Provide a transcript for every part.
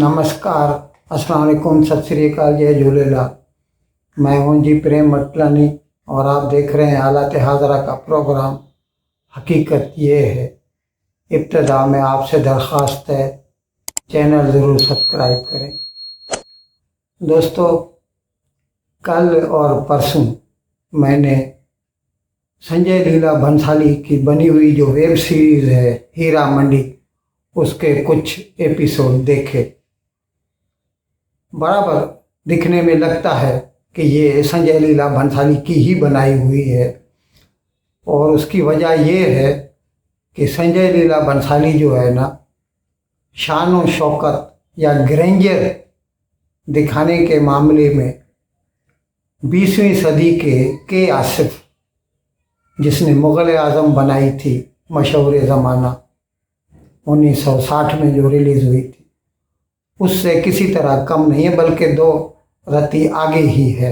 नमस्कार, अस्सलाम वालेकुम, सत श्री अकाल, जय झूलेलाल। मैं हूं जी प्रेम मटलानी और आप देख रहे हैं हालात हाज़रा का प्रोग्राम। हकीकत ये है, इब्तिदा में आपसे दरख्वास्त है चैनल ज़रूर सब्सक्राइब करें। दोस्तों, कल और परसों मैंने संजय लीला भंसाली की बनी हुई जो वेब सीरीज़ है हीरा मंडी, उसके कुछ एपिसोड देखे। बराबर दिखने में लगता है कि ये संजय लीला भंसाली की ही बनाई हुई है, और उसकी वजह ये है कि संजय लीला भंसाली जो है ना, शान और शौकत या ग्रैंडर दिखाने के मामले में 20वीं सदी के आसिफ, जिसने मुग़ल आज़म बनाई थी मशहूर ज़माना 1960 में जो रिलीज़ हुई थी, उससे किसी तरह कम नहीं है, बल्कि 2 रत्ती आगे ही है।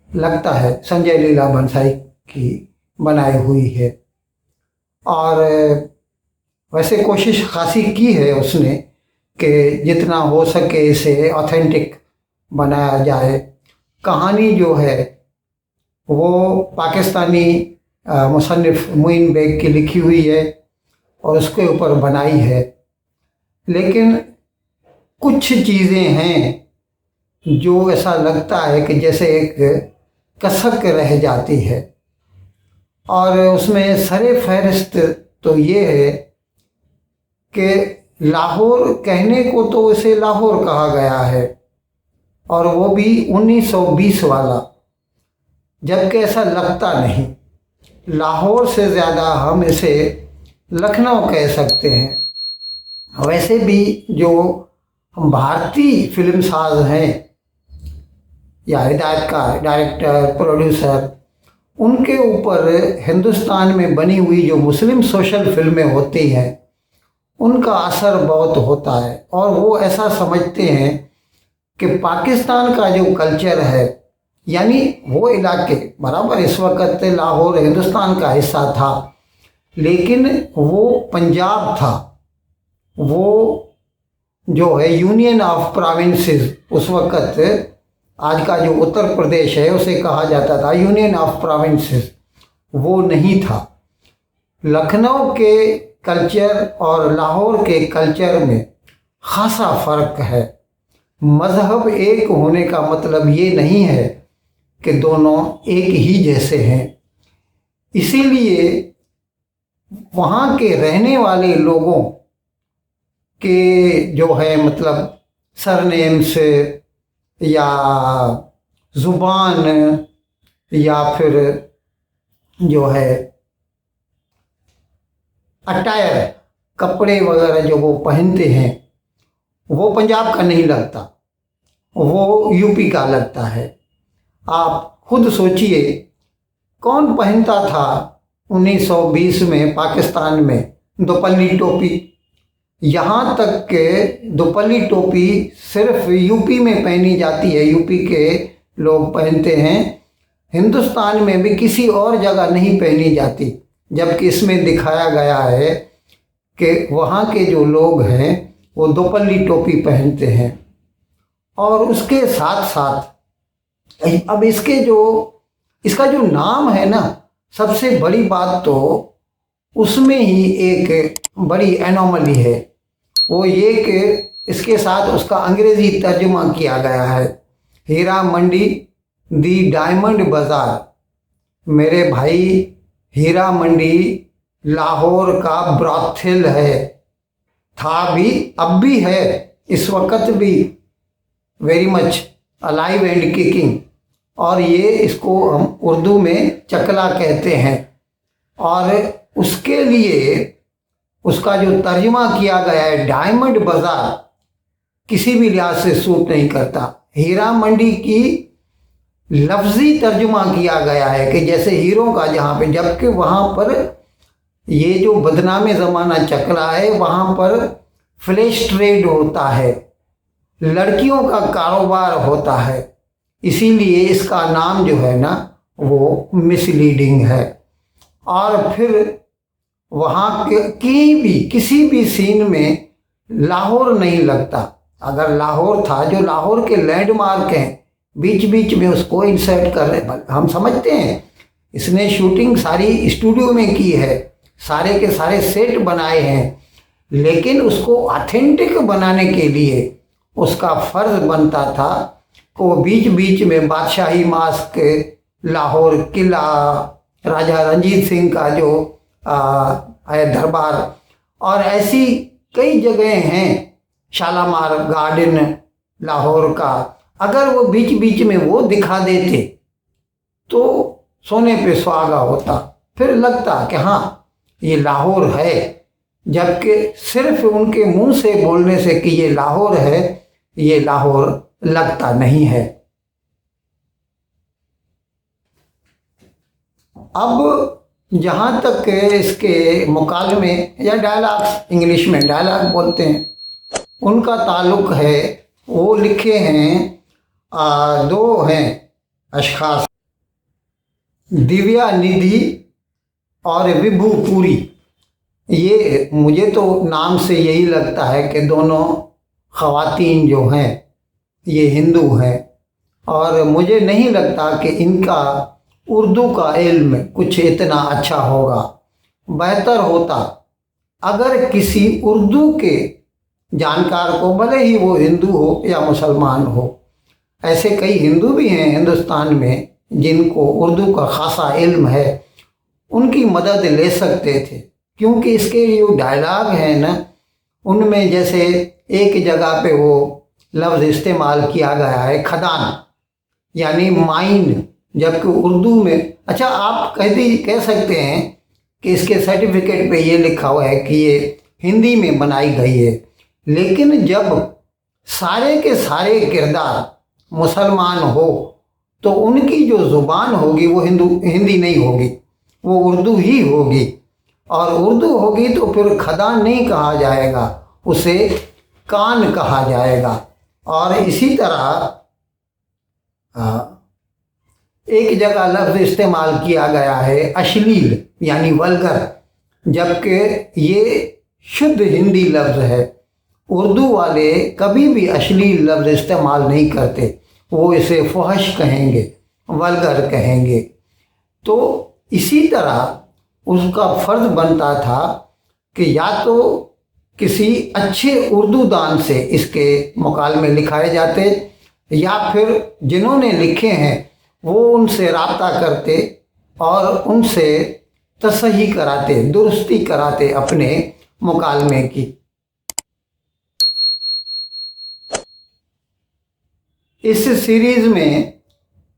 लगता है संजय लीला भंसाली की बनाई हुई है। और वैसे कोशिश खासी की है उसने कि जितना हो सके इसे ऑथेंटिक बनाया जाए। कहानी जो है वो पाकिस्तानी मुसन्निफ़ मोइन बेग की लिखी हुई है और उसके ऊपर बनाई है, लेकिन कुछ चीज़ें हैं जो ऐसा लगता है कि जैसे एक कसक रह जाती है। और उसमें सरे फहरिस्त तो ये है कि लाहौर कहने को तो इसे लाहौर कहा गया है, और वो भी 1920 वाला, जबकि ऐसा लगता नहीं। लाहौर से ज़्यादा हम इसे लखनऊ कह सकते हैं। वैसे भी जो हम भारतीय फिल्म साज हैं या हिदायतकार, डायरेक्टर, प्रोड्यूसर, उनके ऊपर हिंदुस्तान में बनी हुई जो मुस्लिम सोशल फिल्में होती हैं उनका असर बहुत होता है, और वो ऐसा समझते हैं कि पाकिस्तान का जो कल्चर है, यानी वो इलाके, बराबर इस वक्त लाहौर हिंदुस्तान का हिस्सा था, लेकिन वो पंजाब था। वो जो है यूनियन ऑफ प्रोविंसेस, उस वक्त आज का जो उत्तर प्रदेश है उसे कहा जाता था यूनियन ऑफ प्रोविंसेस, वो नहीं था। लखनऊ के कल्चर और लाहौर के कल्चर में खासा फ़र्क है। मज़हब एक होने का मतलब ये नहीं है कि दोनों एक ही जैसे हैं। इसीलिए वहाँ के रहने वाले लोगों के जो है मतलब सरनेम्स या ज़ुबान या फिर जो है अटायर, कपड़े वगैरह जो वो पहनते हैं, वो पंजाब का नहीं लगता, वो यूपी का लगता है। आप खुद सोचिए, कौन पहनता था 1920 में पाकिस्तान में दोपल्ली टोपी? यहाँ तक के दोपल्ली टोपी सिर्फ यूपी में पहनी जाती है, यूपी के लोग पहनते हैं, हिंदुस्तान में भी किसी और जगह नहीं पहनी जाती। जबकि इसमें दिखाया गया है कि वहाँ के जो लोग हैं वो दोपल्ली टोपी पहनते हैं। और उसके साथ साथ अब इसका जो नाम है ना, सबसे बड़ी बात तो उसमें ही एक बड़ी एनोमली है, वो ये कि इसके साथ उसका अंग्रेज़ी तर्जुमा किया गया है, हीरा मंडी दी डायमंड बाज़ार। मेरे भाई, हीरा मंडी लाहौर का ब्रॉथेल है, था भी, अब भी है, इस वक्त भी very much alive and kicking. और ये इसको हम उर्दू में चकला कहते हैं, और उसके लिए उसका जो तर्जुमा किया गया है डायमंड बाज़ार, किसी भी लिहाज से सूट नहीं करता। हीरा मंडी की लफ्ज़ी तर्जुमा किया गया है कि जैसे हीरों का जहाँ पे, जबकि वहाँ पर ये जो बदनामे ज़माना चकला है, वहाँ पर फ्लैश ट्रेड होता है, लड़कियों का कारोबार होता है। इसीलिए इसका नाम जो है ना वो मिसलीडिंग है। और फिर वहाँ के किसी भी सीन में लाहौर नहीं लगता, अगर लाहौर था, जो लाहौर के लैंडमार्क हैं, बीच बीच में उसको इंसर्ट कर रहे, हम समझते हैं इसने शूटिंग सारी स्टूडियो में की है, सारे के सारे सेट बनाए हैं, लेकिन उसको ऑथेंटिक बनाने के लिए उसका फर्ज बनता था कि वो बीच बीच में बादशाही मास्क, लाहौर किला, राजा रंजीत सिंह का जो है दरबार, और ऐसी कई जगह हैं, शालामार गार्डन लाहौर का, अगर वो बीच बीच में वो दिखा देते तो सोने पे सुहागा होता, फिर लगता कि हाँ ये लाहौर है। जबकि सिर्फ उनके मुंह से बोलने से कि ये लाहौर है, ये लाहौर लगता नहीं है। अब जहाँ तक इसके मुकालमे या डायलॉग्स, इंग्लिश में डायलॉग बोलते हैं, उनका ताल्लुक है, वो लिखे हैं दो हैं अशखास, दिव्या निधि और विभू पुरी। ये मुझे तो नाम से यही लगता है कि दोनों ख़वातीन जो हैं ये हिंदू हैं, और मुझे नहीं लगता कि इनका उर्दू का इल्म कुछ इतना अच्छा होगा। बेहतर होता अगर किसी उर्दू के जानकार को, भले ही वो हिंदू हो या मुसलमान हो, ऐसे कई हिंदू भी हैं हिंदुस्तान में जिनको उर्दू का ख़ासा इल्म है, उनकी मदद ले सकते थे। क्योंकि इसके जो डायलॉग हैं ना, उनमें जैसे एक जगह पे वो लफ्ज़ इस्तेमाल किया गया है खदान, यानी माइन, जबकि उर्दू में, अच्छा आप कह सकते हैं कि इसके सर्टिफिकेट पे ये लिखा हुआ है कि ये हिंदी में बनाई गई है, लेकिन जब सारे के सारे किरदार मुसलमान हो तो उनकी जो ज़ुबान होगी वो हिंदी नहीं होगी, वो उर्दू ही होगी, और उर्दू होगी तो फिर खदान नहीं कहा जाएगा, उसे कान कहा जाएगा। और इसी तरह एक जगह लफ्ज़ इस्तेमाल किया गया है अश्लील, यानी वल्गर, जबकि ये शुद्ध हिंदी लफ्ज़ है। उर्दू वाले कभी भी अश्लील लफ्ज़ इस्तेमाल नहीं करते, वो इसे फहश कहेंगे, वल्गर कहेंगे। तो इसी तरह उसका फ़र्ज़ बनता था कि या तो किसी अच्छे उर्दू दान से इसके मुकालमे लिखाए जाते, या फिर जिन्होंने लिखे हैं वो उनसे राब्ता करते और उनसे तसही कराते, दुरुस्ती कराते अपने मुकालमे की। इस सीरीज़ में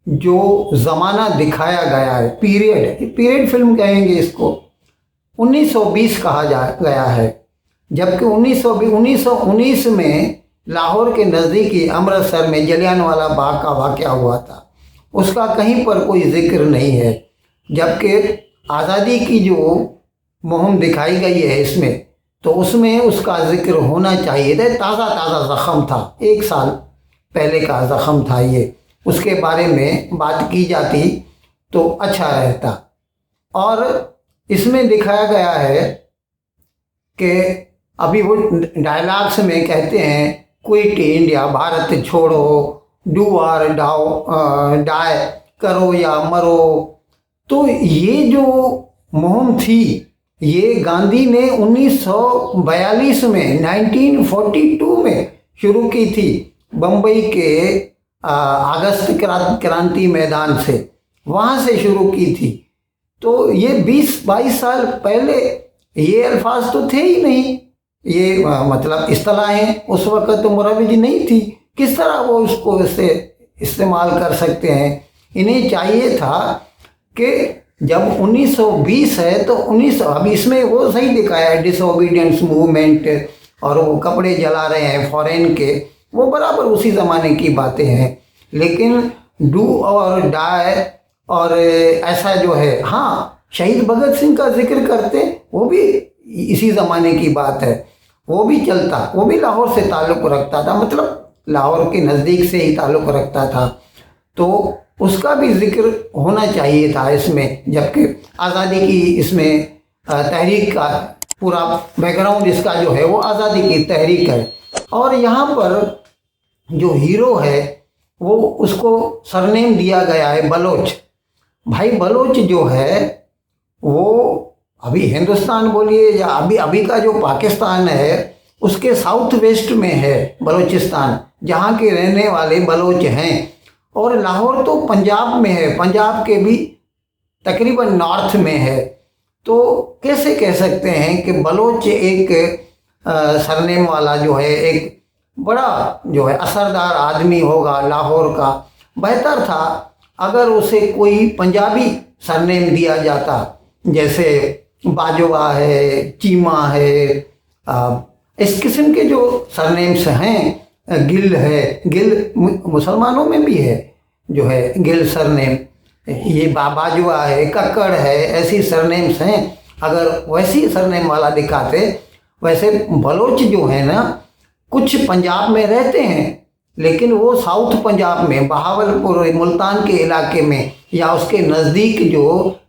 जो ज़माना दिखाया गया है, पीरियड फिल्म कहेंगे इसको, 1920 कहा गया है, जबकि 1919 में लाहौर के नज़दीकी अमृतसर में जलियांवाला बाग का वाक़या हुआ था, उसका कहीं पर कोई ज़िक्र नहीं है। जबकि आज़ादी की जो मुहिम दिखाई गई है इसमें, तो उसमें उसका ज़िक्र होना चाहिए था। ताज़ा ज़ख़म था, 1 साल पहले का ज़ख़म था ये, उसके बारे में बात की जाती तो अच्छा रहता। और इसमें दिखाया गया है कि अभी वो डायलॉग्स में कहते हैं क्विट इंडिया, भारत छोड़ो, डू और डाई, करो या मरो। तो ये जो मुहिम थी ये गांधी ने 1942 में 1942 में शुरू की थी, बम्बई के अगस्त क्रांति मैदान से, वहाँ से शुरू की थी। तो ये 20-22 साल पहले ये अल्फाज तो थे ही नहीं, ये मतलब इस्तिलाहें उस वक़्त तो मुरव्वज नहीं थी, किस तरह वो उसको इससे इस्तेमाल कर सकते हैं। इन्हें चाहिए था कि जब 1920 है तो अब इसमें वो सही दिखाया है, डिसओबीडियंस मूवमेंट, और वो कपड़े जला रहे हैं फॉरेन के, वो बराबर उसी ज़माने की बातें हैं। लेकिन डू और डाई और ऐसा जो है, हाँ शहीद भगत सिंह का जिक्र करते, वो भी इसी ज़माने की बात है, वो भी चलता, वो भी लाहौर से ताल्लुक़ रखता था, मतलब लाहौर के नज़दीक से ही ताल्लुक़ रखता था, तो उसका भी जिक्र होना चाहिए था इसमें। जबकि आज़ादी की इसमें तहरीक का पूरा बैकग्राउंड इसका जो है वो आज़ादी की तहरीक है। और यहाँ पर जो हीरो है वो उसको सरनेम दिया गया है बलोच। भाई बलोच जो है वो अभी हिंदुस्तान बोलिए या अभी अभी का जो पाकिस्तान है उसके साउथ वेस्ट में है बलूचिस्तान, जहाँ के रहने वाले बलोच हैं। और लाहौर तो पंजाब में है, पंजाब के भी तकरीबन नॉर्थ में है। तो कैसे कह सकते हैं कि बलोच एक सरनेम वाला जो है एक बड़ा जो है असरदार आदमी होगा लाहौर का। बेहतर था अगर उसे कोई पंजाबी सरनेम दिया जाता, जैसे बाजवा है, चीमा है, इस किस्म के जो सरनेम्स हैं, गिल है, गिल मुसलमानों में भी है जो है गिल सरनेम, ये बाजवा है, कक्कड़ है, ऐसी सरनेम्स हैं। अगर वैसी सरनेम वाला दिखाते, वैसे बलोच जो है ना कुछ पंजाब में रहते हैं लेकिन वो साउथ पंजाब में बहावलपुर मुल्तान के इलाके में या उसके नज़दीक जो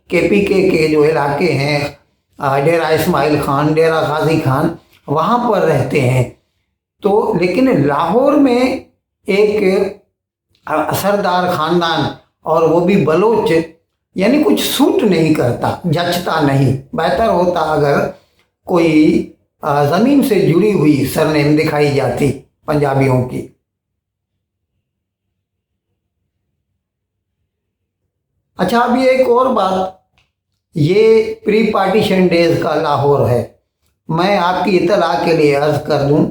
केपीके के जो इलाके हैं, डेरा इस्माइल खान, डेरा गाजी खान, वहाँ पर रहते हैं। तो लेकिन लाहौर में एक असरदार ख़ानदान और वो भी बलोच, यानी कुछ सूट नहीं करता, जचता नहीं। बेहतर होता अगर कोई ज़मीन से जुड़ी हुई सरनेम दिखाई जाती पंजाबियों की। अच्छा, अभी एक और बात, ये प्री पार्टीशन डेज का लाहौर है। मैं आपकी इतला के लिए अर्ज़ कर दूं,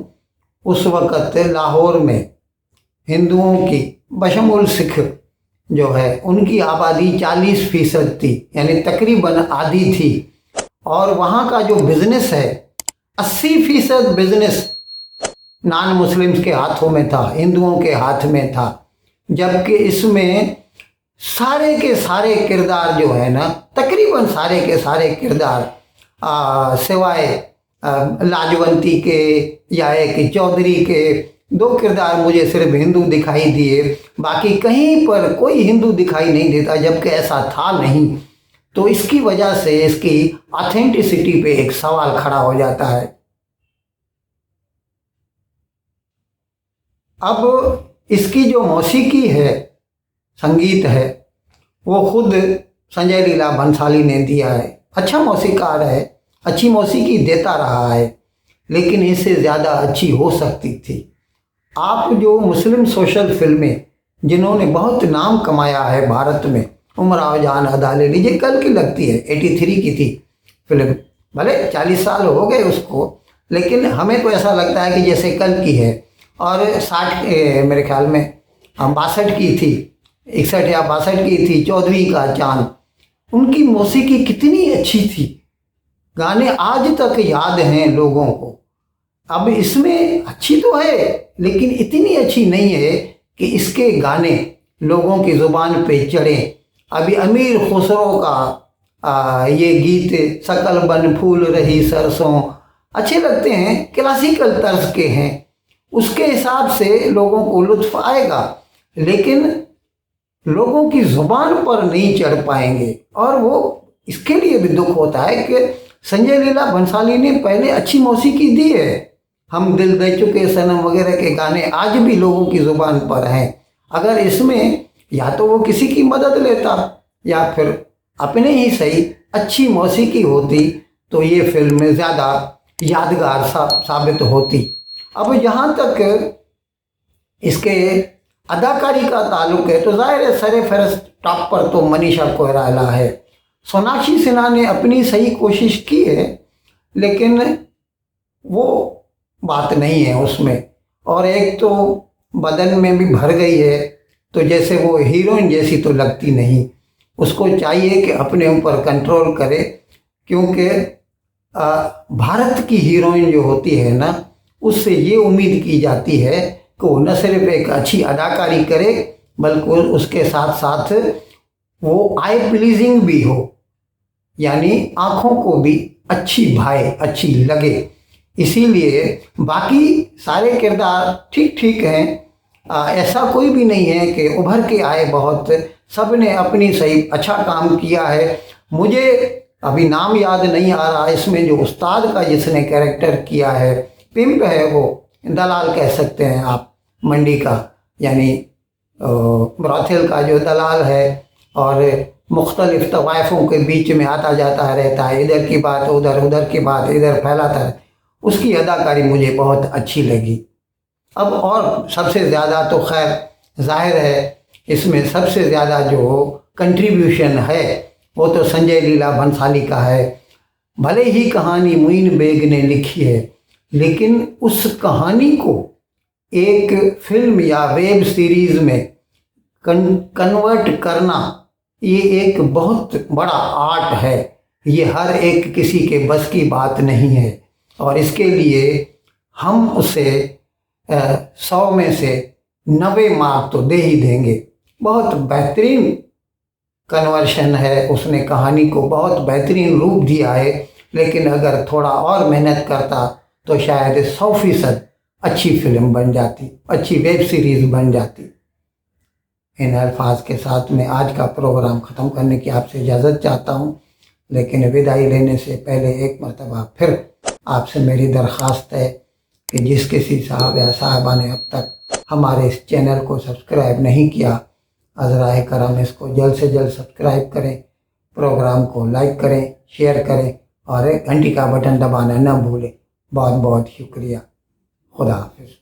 उस वक़्त लाहौर में हिंदुओं की बशमुल सिख जो है उनकी आबादी 40% थी, यानी तकरीबन आधी थी। और वहाँ का जो बिज़नेस है 80% बिज़नेस नॉन मुस्लिम्स के हाथों में था, हिंदुओं के हाथ में था। जबकि इसमें सारे के सारे किरदार जो है ना, तकरीबन सारे के सारे किरदार सिवाय लाजवंती के या एक चौधरी के 2 किरदार मुझे सिर्फ हिंदू दिखाई दिए, बाकी कहीं पर कोई हिंदू दिखाई नहीं देता, जबकि ऐसा था नहीं। तो इसकी वजह से इसकी ऑथेंटिसिटी पे एक सवाल खड़ा हो जाता है। अब इसकी जो मौसीकी है, संगीत है, वो खुद संजय लीला भंसाली ने दिया है। अच्छा मौसीकार है, अच्छी मौसीकी देता रहा है, लेकिन इससे ज़्यादा अच्छी हो सकती थी। आप जो मुस्लिम सोशल फिल्में जिन्होंने बहुत नाम कमाया है भारत में, उमराव जान अदा ले लीजिए, कल की लगती है, 83 की थी फिल्म, भले 40 साल हो गए उसको, लेकिन हमें तो ऐसा लगता है कि जैसे कल की है। और 60 मेरे ख्याल में 62 की थी, 61 या 62 की थी, चौधरी का चांद। उनकी मौसीकी कितनी अच्छी थी, गाने आज तक याद हैं लोगों को। अब इसमें अच्छी तो है लेकिन इतनी अच्छी नहीं है कि इसके गाने लोगों की ज़ुबान पे चढ़े। अभी अमीर खुसरो का ये गीत सकल बन फूल रही सरसों अच्छे लगते हैं, क्लासिकल तर्ज के हैं, उसके हिसाब से लोगों को लुत्फ आएगा, लेकिन लोगों की ज़ुबान पर नहीं चढ़ पाएंगे। और वो इसके लिए भी दुख होता है कि संजय लीला भंसाली ने पहले अच्छी मौसीकी दी है, हम दिल दे चुके सनम वगैरह के गाने आज भी लोगों की ज़ुबान पर हैं। अगर इसमें या तो वो किसी की मदद लेता या फिर अपने ही सही अच्छी मौसीकी होती तो ये फिल्म ज़्यादा यादगार साबित होती। अब जहाँ तक इसके अदाकारी का ताल्लुक है तो जाहिर है सरे फहरिस्त टॉप पर तो मनीषा कोइराला है। सोनाक्षी सिन्हा ने अपनी सही कोशिश की है लेकिन वो बात नहीं है उसमें। और एक तो बदन में भी भर गई है, तो जैसे वो हीरोइन जैसी तो लगती नहीं। उसको चाहिए कि अपने ऊपर कंट्रोल करे, क्योंकि भारत की हीरोइन जो होती है ना, उससे ये उम्मीद की जाती है कि वो न सिर्फ एक अच्छी अदाकारी करे बल्कि उसके साथ साथ वो आई प्लीजिंग भी हो, यानी आँखों को भी अच्छी भाए, अच्छी लगे। इसीलिए बाकी सारे किरदार ठीक ठीक हैं, ऐसा कोई भी नहीं है कि उभर के आए बहुत, सब ने अपनी सही अच्छा काम किया है। मुझे अभी नाम याद नहीं आ रहा, इसमें जो उस्ताद का जिसने कैरेक्टर किया है, पिंप है वो, दलाल कह सकते हैं आप मंडी का, यानी ब्रॉथेल का जो दलाल है और मुख्तलिफ तवाइफों के बीच में आता जाता रहता है, इधर की बात उधर, उधर की बात इधर फैलाता है, उसकी अदाकारी मुझे बहुत अच्छी लगी। अब और सबसे ज़्यादा तो खैर जाहिर है इसमें सबसे ज़्यादा जो कंट्रीब्यूशन है वो तो संजय लीला भंसाली का है। भले ही कहानी मुइन बेग ने लिखी है, लेकिन उस कहानी को एक फिल्म या वेब सीरीज़ में कन्वर्ट करना ये एक बहुत बड़ा आर्ट है। ये हर एक किसी के बस की बात नहीं है और इसके लिए हम उसे 100 में से 90 मार्क तो दे ही देंगे। बहुत बेहतरीन कन्वर्शन है, उसने कहानी को बहुत बेहतरीन रूप दिया है, लेकिन अगर थोड़ा और मेहनत करता तो शायद 100% अच्छी फिल्म बन जाती, अच्छी वेब सीरीज़ बन जाती। इन अल्फाज के साथ मैं आज का प्रोग्राम ख़त्म करने की आपसे इजाज़त चाहता हूँ, लेकिन विदाई लेने से पहले एक मरतबा फिर आपसे मेरी दरख्वास्त है कि जिस किसी साहब या साहबा ने अब तक हमारे इस चैनल को सब्सक्राइब नहीं किया, अज़राए करम इसको जल्द से जल्द सब्सक्राइब करें, प्रोग्राम को लाइक करें, शेयर करें और घंटी का बटन दबाना न भूलें। बहुत बहुत शुक्रिया। खुदा हाफिज़।